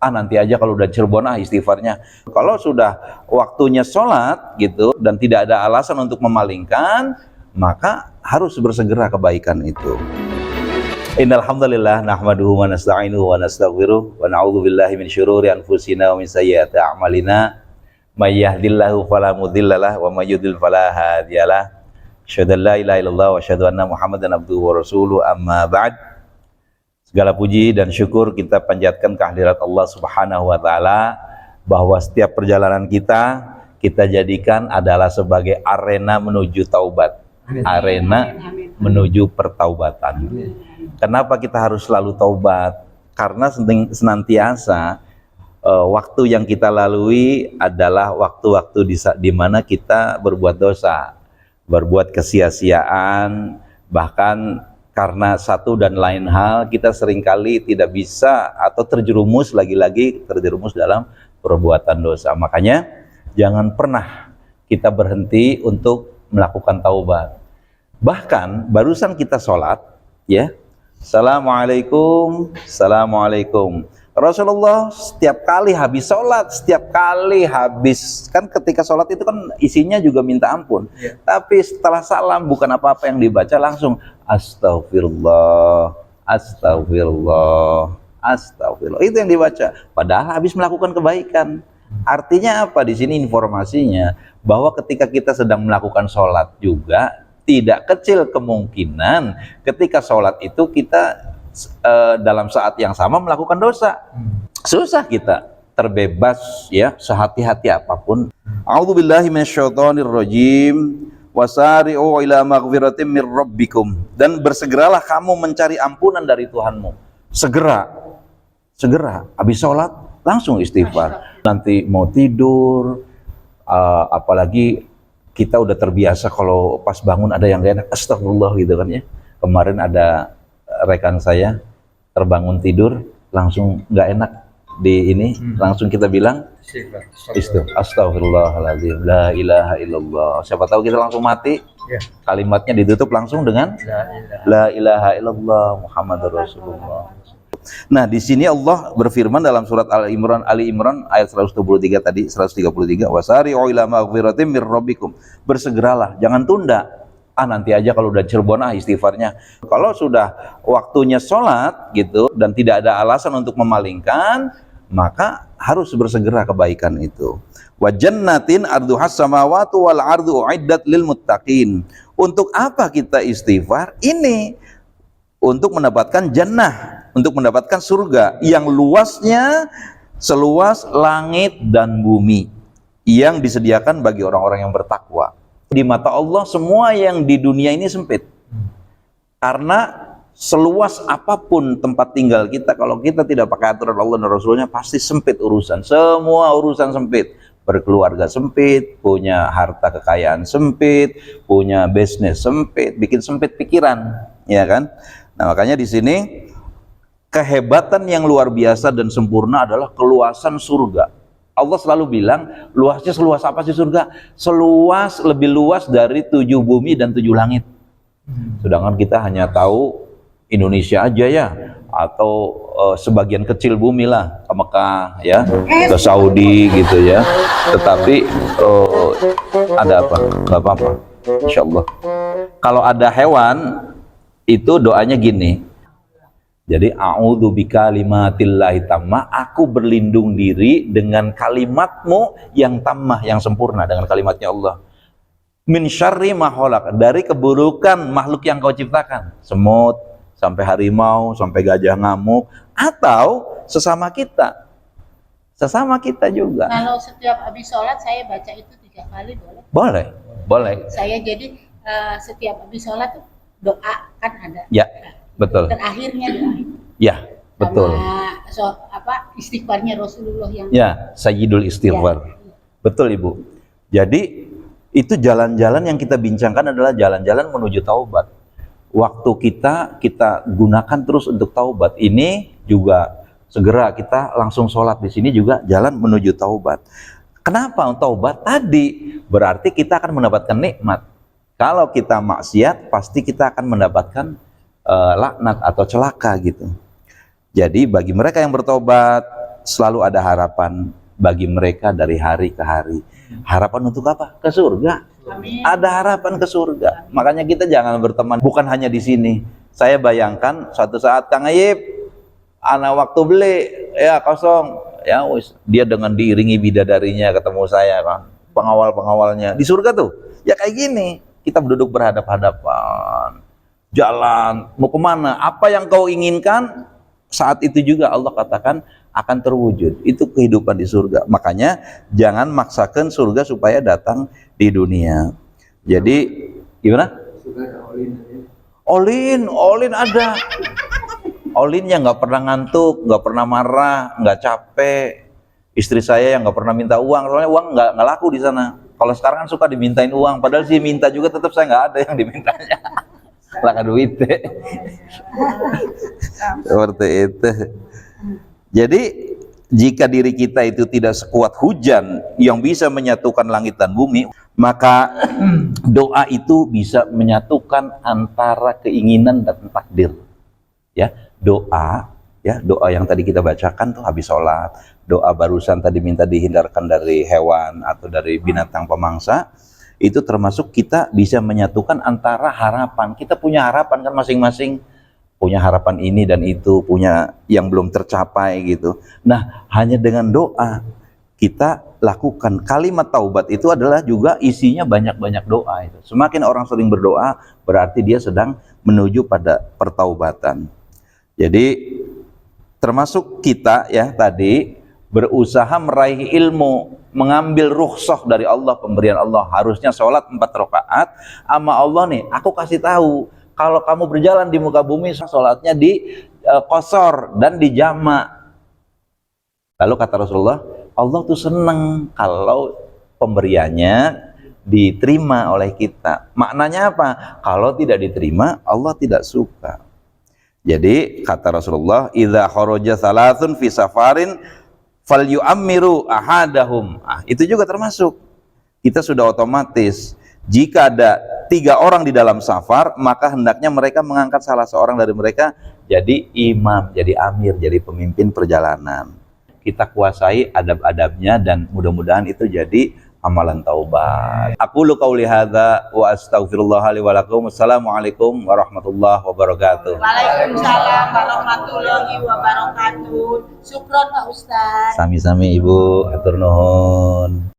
nanti aja kalau udah Cirebon istighfarnya. Kalau sudah waktunya sholat gitu dan tidak ada alasan untuk memalingkan, maka harus bersegera kebaikan itu. Innal hamdalillah nahmaduhu wa nasta'inuhu wa nastaghfiruh wa na'udzu billahi min syururi anfusina wa min sayyiati a'malina. May yahdihillahu fala mudhillalah wa may yudhlil fala hadiyalah. Asyhadu an la ilaha illallah wa asyhadu anna Muhammadan abduhu wa rasuluh, amma ba'd. Segala puji dan syukur kita panjatkan kehadirat Allah Subhanahu wa taala, bahwa setiap perjalanan kita jadikan adalah sebagai arena menuju taubat. Arena menuju pertaubatan. Kenapa kita harus selalu taubat? Karena senantiasa waktu yang kita lalui adalah waktu-waktu di mana kita berbuat dosa, berbuat kesia-siaan, bahkan karena satu dan lain hal kita seringkali tidak bisa atau terjerumus dalam perbuatan dosa. Makanya jangan pernah kita berhenti untuk melakukan taubat. Bahkan barusan kita sholat, ya, Assalamualaikum, Assalamualaikum. Rasulullah setiap kali habis sholat, kan ketika sholat itu kan isinya juga minta ampun, tapi setelah salam bukan apa-apa yang dibaca, langsung astagfirullah, astagfirullah, astagfirullah, itu yang dibaca. Padahal habis melakukan kebaikan. Artinya apa di sini informasinya? Bahwa ketika kita sedang melakukan sholat juga, tidak kecil kemungkinan ketika sholat itu kita dalam saat yang sama melakukan dosa. Susah kita terbebas, ya, sehati-hati apapun. A'udzubillahi minasyaitonirrajim. Wasari'u ila maghfiratin mir rabbikum. Dan bersegeralah kamu mencari ampunan dari Tuhanmu. Segera habis sholat langsung istighfar. Nanti mau tidur, apalagi kita udah terbiasa kalau pas bangun ada yang gak enak, astagfirullah gitu kan, ya. Kemarin ada rekan saya terbangun tidur langsung nggak enak di ini, langsung kita bilang astagfirullahaladzim, la ilaha illallah. Siapa tahu kita langsung mati, kalimatnya ditutup langsung dengan la ilaha illallah Muhammadur Rasulullah. Nah, di sini Allah berfirman dalam surat Ali Imran ayat 133 tadi, 133, wasari'u ila maghfiratin mir rabbikum. Bersegeralah, jangan tunda. Nanti aja kalau udah Cirebon istighfarnya. Kalau sudah waktunya sholat gitu dan tidak ada alasan untuk memalingkan, maka harus bersegera kebaikan itu. Wa jannatin arduhas samawati wal ardu uiddat lil muttaqin. Untuk apa kita istighfar? Ini untuk mendapatkan jannah, untuk mendapatkan surga yang luasnya seluas langit dan bumi, yang disediakan bagi orang-orang yang bertakwa. Di mata Allah semua yang di dunia ini sempit, karena seluas apapun tempat tinggal kita, kalau kita tidak pakai aturan Allah dan Rasulnya, pasti sempit urusan. Semua urusan sempit. Berkeluarga sempit, punya harta kekayaan sempit, punya bisnis sempit, bikin sempit pikiran, ya kan? Nah, makanya di sini kehebatan yang luar biasa dan sempurna adalah keluasan surga. Allah selalu bilang, luasnya seluas apa sih surga? Seluas, lebih luas dari 7 bumi dan 7 langit. Sedangkan kita hanya tahu Indonesia aja, ya, atau sebagian kecil bumi lah, ke Mekah, ya, ke Saudi gitu, ya. Tetapi ada apa? Gak apa-apa, insya Allah. Kalau ada hewan, itu doanya gini. Jadi a'udzu bikalimatillahi tammah, aku berlindung diri dengan kalimatmu yang tammah, yang sempurna, dengan kalimatnya Allah. Min syarri ma khalaq, dari keburukan makhluk yang kau ciptakan. Semut, sampai harimau, sampai gajah ngamuk, atau sesama kita. Sesama kita juga. Kalau setiap habis sholat saya baca itu 3 kali boleh? Boleh, boleh. Saya jadi setiap habis sholat tuh doa kan ada. Ya. Betul. Terakhirnya doa. Ya, betul. Sama istighfarnya Rasulullah yang. Ya, sayyidul istighfar. Ya. Betul, Ibu. Jadi itu jalan-jalan yang kita bincangkan adalah jalan-jalan menuju taubat. Waktu kita gunakan terus untuk taubat. Ini juga segera kita langsung sholat, di sini juga jalan menuju taubat. Kenapa taubat? Tadi berarti kita akan mendapatkan nikmat. Kalau kita maksiat, pasti kita akan mendapatkan laknat atau celaka gitu. Jadi bagi mereka yang bertobat, selalu ada harapan bagi mereka dari hari ke hari. Harapan untuk apa? Ke surga. Amin. Ada harapan ke surga. Makanya kita jangan berteman bukan hanya di sini. Saya bayangkan suatu saat Kang Ayib, anak waktu beli ya kosong, ya wis, dia dengan diiringi bidadarinya ketemu saya kan, pengawal-pengawalnya di surga tuh. Ya kayak gini, kita duduk berhadap-hadapan, jalan mau kemana? Apa yang kau inginkan saat itu juga Allah katakan akan terwujud. Itu kehidupan di surga. Makanya jangan maksakan surga supaya datang di dunia. Jadi gimana? All in ada. All in yang nggak pernah ngantuk, nggak pernah marah, nggak capek. Istri saya yang nggak pernah minta uang, soalnya uang nggak laku di sana. Kalau sekarang kan suka dimintain uang, padahal sih minta juga tetap saya nggak ada yang dimintanya. Laka duit. Seperti itu. Jadi jika diri kita itu tidak sekuat hujan yang bisa menyatukan langit dan bumi, maka doa itu bisa menyatukan antara keinginan dan takdir. Ya, doa yang tadi kita bacakan tuh habis sholat, doa barusan tadi minta dihindarkan dari hewan atau dari binatang pemangsa, itu termasuk kita bisa menyatukan antara harapan. Kita punya harapan kan masing-masing, punya harapan ini dan itu, punya yang belum tercapai gitu. Nah, hanya dengan doa kita lakukan. Kalimat taubat itu adalah juga isinya banyak-banyak doa itu. Semakin orang sering berdoa, berarti dia sedang menuju pada pertaubatan. Jadi termasuk kita ya tadi berusaha meraih ilmu, mengambil rukhsah dari Allah, pemberian Allah. Harusnya sholat 4 rakaat, sama Allah nih, aku kasih tahu, kalau kamu berjalan di muka bumi, sholatnya di qasar dan di jama'. Lalu kata Rasulullah, Allah tuh seneng kalau pemberiannya diterima oleh kita. Maknanya apa? Kalau tidak diterima, Allah tidak suka. Jadi kata Rasulullah, idza kharaja salasun fi safarin falyu'ammiru ahadahum. Itu juga termasuk. Kita sudah otomatis jika ada 3 orang di dalam safar, maka hendaknya mereka mengangkat salah seorang dari mereka jadi imam, jadi amir, jadi pemimpin perjalanan. Kita kuasai adab-adabnya dan mudah-mudahan itu jadi amalan taubat. Aku lu qauli hadza wa astaghfirullah li wa lakum. Assalamualaikum warahmatullahi wabarakatuh. Waalaikumsalam warahmatullahi wabarakatuh. Syukron Pak Ustaz. Sami-sami Ibu, atur nuhun.